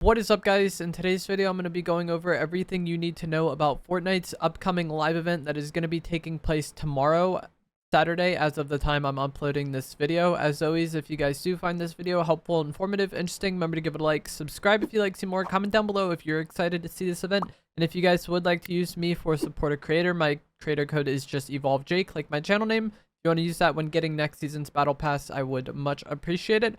What is up, guys? In today's video I'm going to be going over everything you need to know about Fortnite's upcoming live event that is going to be taking place tomorrow, Saturday, as of the time I'm uploading this video. As always, if you guys do find this video helpful, informative, interesting, remember to give it a like, subscribe if you like to see more, comment down below if you're excited to see this event, and if you guys would like to use me for support a creator, my creator code is just EvolveJake, like my channel name. If you want to use that when getting next season's battle pass, I would much appreciate it.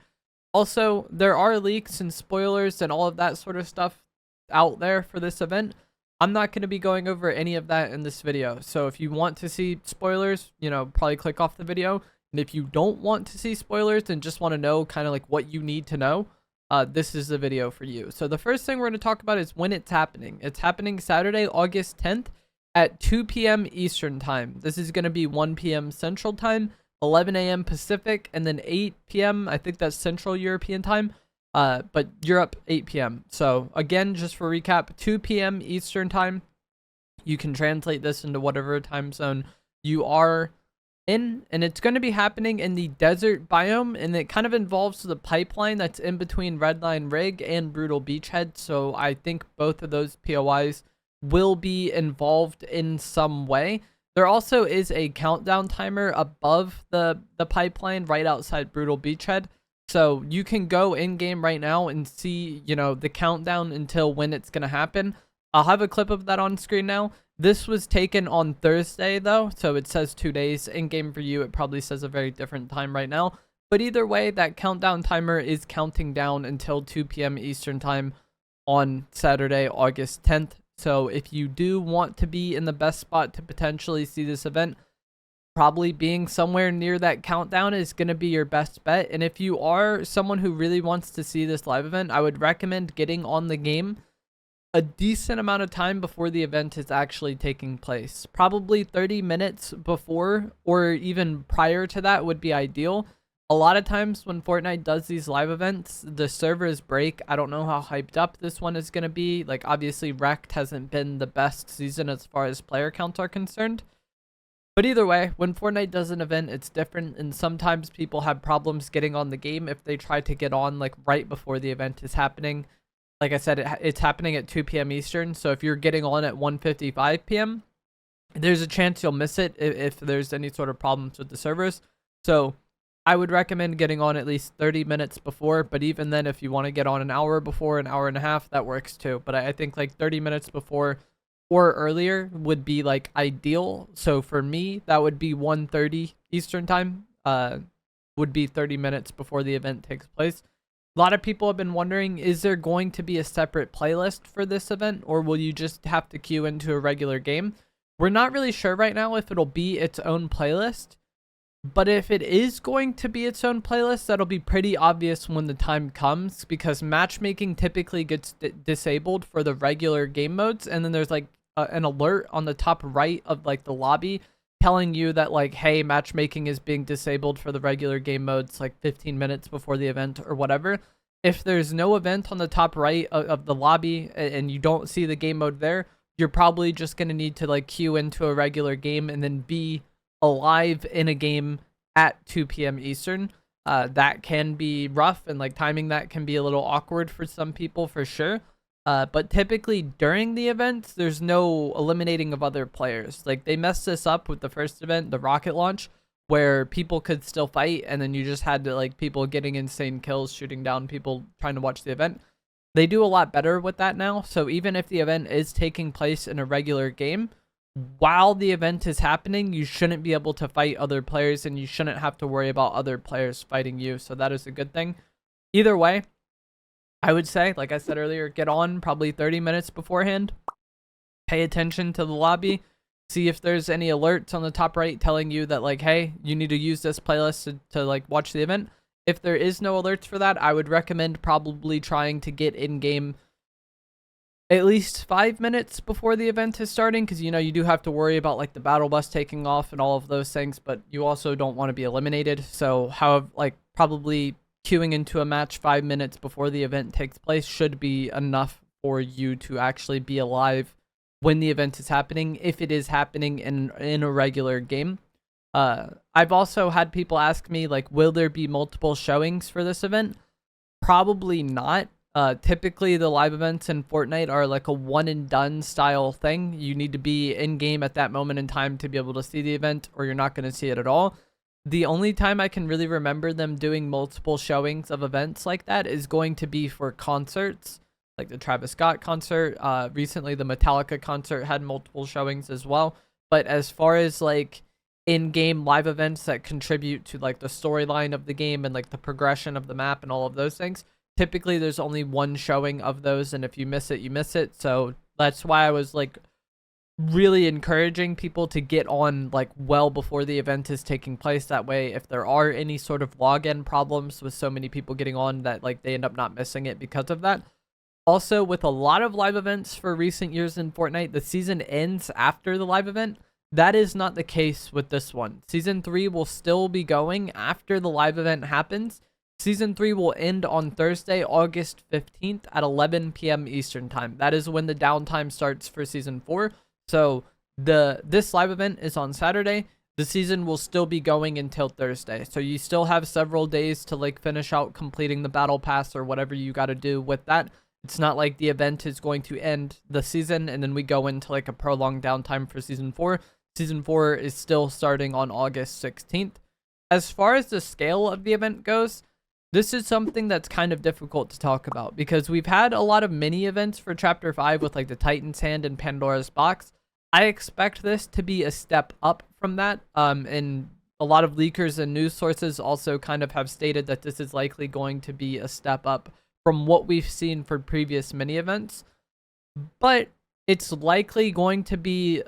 Also, there are leaks and spoilers and all of that sort of stuff out there for this event. I'm not going to be going over any of that in this video. So if you want to see spoilers, probably click off the video. And if you don't want to see spoilers and just want to know kind of like what you need to know, this is the video for you. So the first thing we're going to talk about is when it's happening. It's happening Saturday, August 10th at 2 p.m. Eastern time. This is going to be 1 p.m. Central time, 11 a.m. Pacific, and then 8 p.m. I think that's Central European time, but Europe 8 p.m. So again, just for recap, 2 p.m. Eastern time. You can translate this into whatever time zone you are in, and it's going to be happening in the desert biome, and it kind of involves the pipeline that's in between Redline Rig and Brutal Beachhead. So I think both of those POIs will be involved in some way. There also is a countdown timer above the pipeline right outside Brutal Beachhead. So you can go in game right now and see, the countdown until when it's going to happen. I'll have a clip of that on screen now. This was taken on Thursday though, so it says 2 days. In game for you, it probably says a very different time right now. But either way, that countdown timer is counting down until 2 p.m. Eastern time on Saturday, August 10th. So if you do want to be in the best spot to potentially see this event, probably being somewhere near that countdown is going to be your best bet. And if you are someone who really wants to see this live event, I would recommend getting on the game a decent amount of time before the event is actually taking place. Probably 30 minutes before or even prior to that would be ideal. A lot of times when Fortnite does these live events, the servers break. I don't know how hyped up this one is going to be. Like, obviously, Wrecked hasn't been the best season as far as player counts are concerned. But either way, when Fortnite does an event, it's different. And sometimes people have problems getting on the game if they try to get on, like, right before the event is happening. Like I said, it's happening at 2 p.m. Eastern. So if you're getting on at 1:55 p.m., there's a chance you'll miss it if there's any sort of problems with the servers. So I would recommend getting on at least 30 minutes before, but even then, if you want to get on an hour before, an hour and a half, that works too. But I think like 30 minutes before or earlier would be like ideal. So for me, that would be 1:30 Eastern time, would be 30 minutes before the event takes place. A lot of people have been wondering, is there going to be a separate playlist for this event, or will you just have to queue into a regular game? We're not really sure right now if it'll be its own playlist. But if it is going to be its own playlist, that'll be pretty obvious when the time comes, because matchmaking typically gets disabled for the regular game modes, and then there's like an alert on the top right of like the lobby telling you that like, hey, matchmaking is being disabled for the regular game modes like 15 minutes before the event or whatever. If there's no event on the top right of the lobby and you don't see the game mode there, you're probably just going to need to like queue into a regular game and then be alive in a game at 2 p.m. Eastern. That can be rough, and like timing that can be a little awkward for some people for sure. But typically during the event, there's no eliminating of other players. Like they messed this up with the first event, the rocket launch, where people could still fight, and then you just had to like people getting insane kills, shooting down people trying to watch the event. They do a lot better with that now. So even if the event is taking place in a regular game, while the event is happening, you shouldn't be able to fight other players, and you shouldn't have to worry about other players fighting you. So that is a good thing. Either way, I would say, like I said earlier, get on probably 30 minutes beforehand. Pay attention to the lobby. See if there's any alerts on the top right telling you that like, hey, you need to use this playlist to like watch the event. If there is no alerts for that, I would recommend probably trying to get in game at least 5 minutes before the event is starting, because you do have to worry about like the battle bus taking off and all of those things, but you also don't want to be eliminated. So probably queuing into a match 5 minutes before the event takes place should be enough for you to actually be alive when the event is happening, if it is happening in a regular game. I've also had people ask me like, will there be multiple showings for this event? Probably not. Typically the live events in Fortnite are like a one and done style thing. You need to be in game at that moment in time to be able to see the event, or you're not going to see it at all. The only time I can really remember them doing multiple showings of events like that is going to be for concerts, like the Travis Scott concert. Recently the Metallica concert had multiple showings as well. But as far as like in-game live events that contribute to like the storyline of the game and like the progression of the map and all of those things, typically there's only one showing of those, and if you miss it, you miss it. So that's why I was like really encouraging people to get on like well before the event is taking place. That way, if there are any sort of login problems with so many people getting on, that like they end up not missing it because of that. Also, with a lot of live events for recent years in Fortnite, the season ends after the live event. That is not the case with this one. Season 3 will still be going after the live event happens. Season 3 will end on Thursday, August 15th at 11 p.m. Eastern Time. That is when the downtime starts for Season 4. So this live event is on Saturday. The season will still be going until Thursday. So you still have several days to like finish out completing the battle pass or whatever you got to do with that. It's not like the event is going to end the season and then we go into like a prolonged downtime for Season 4. Season 4 is still starting on August 16th. As far as the scale of the event goes, this is something that's kind of difficult to talk about because we've had a lot of mini events for Chapter 5 with like the Titan's Hand and Pandora's Box. I expect this to be a step up from that. And a lot of leakers and news sources also kind of have stated that this is likely going to be a step up from what we've seen for previous mini events. But it's likely going to be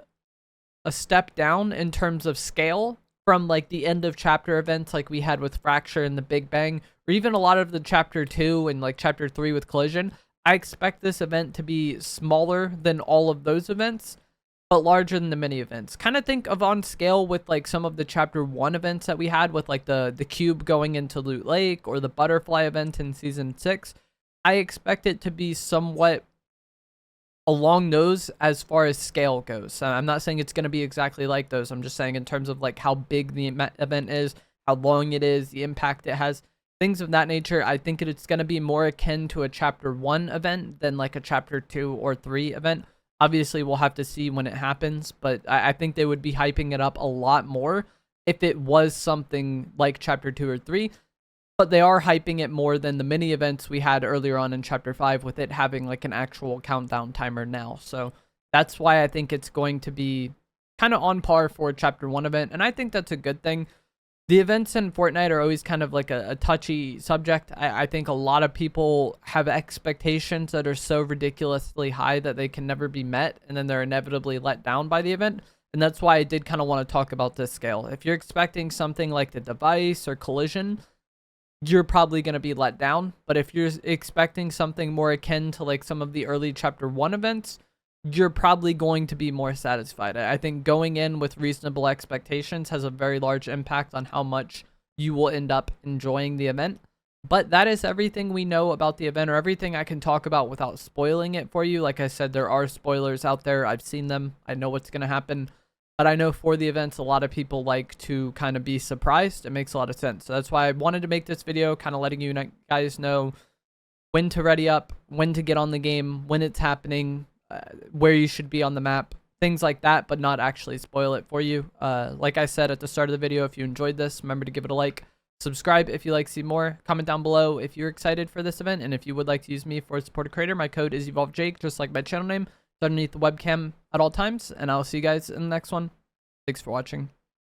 a step down in terms of scale from like the end of chapter events like we had with Fracture and the Big Bang, or even a lot of the Chapter 2 and like Chapter 3 with Collision. I expect this event to be smaller than all of those events, but larger than the mini events. Kind of think of on scale with like some of the Chapter 1 events that we had with like the cube going into Loot Lake or the butterfly event in Season 6. I expect it to be somewhat along those as far as scale goes. I'm not saying it's going to be exactly like those. I'm just saying in terms of like how big the event is, how long it is, the impact it has, things of that nature. I think it's going to be more akin to a Chapter 1 event than like a Chapter 2 or 3 event. Obviously, we'll have to see when it happens, but I think they would be hyping it up a lot more if it was something like Chapter 2 or 3. But they are hyping it more than the mini events we had earlier on in Chapter 5 with it having like an actual countdown timer now. So that's why I think it's going to be kind of on par for a Chapter 1 event. And I think that's a good thing. The events in Fortnite are always kind of like a touchy subject. I think a lot of people have expectations that are so ridiculously high that they can never be met. And then they're inevitably let down by the event. And that's why I did kind of want to talk about this scale. If you're expecting something like the Device or Collision, you're probably going to be let down. But if you're expecting something more akin to like some of the early Chapter 1 events, you're probably going to be more satisfied. I think going in with reasonable expectations has a very large impact on how much you will end up enjoying the event. But that is everything we know about the event, or everything I can talk about without spoiling it for you. Like I said, there are spoilers out there. I've seen them. I know what's going to happen. But I know for the events, a lot of people like to kind of be surprised. It makes a lot of sense. So that's why I wanted to make this video, kind of letting you guys know when to ready up, when to get on the game, when it's happening, where you should be on the map, things like that, but not actually spoil it for you. Like I said at the start of the video, if you enjoyed this, remember to give it a like. Subscribe if you like to see more. Comment down below if you're excited for this event, and if you would like to use me for a supported creator, my code is EvolvedJake, just like my channel name. Underneath the webcam at all times, and I'll see you guys in the next one. Thanks for watching.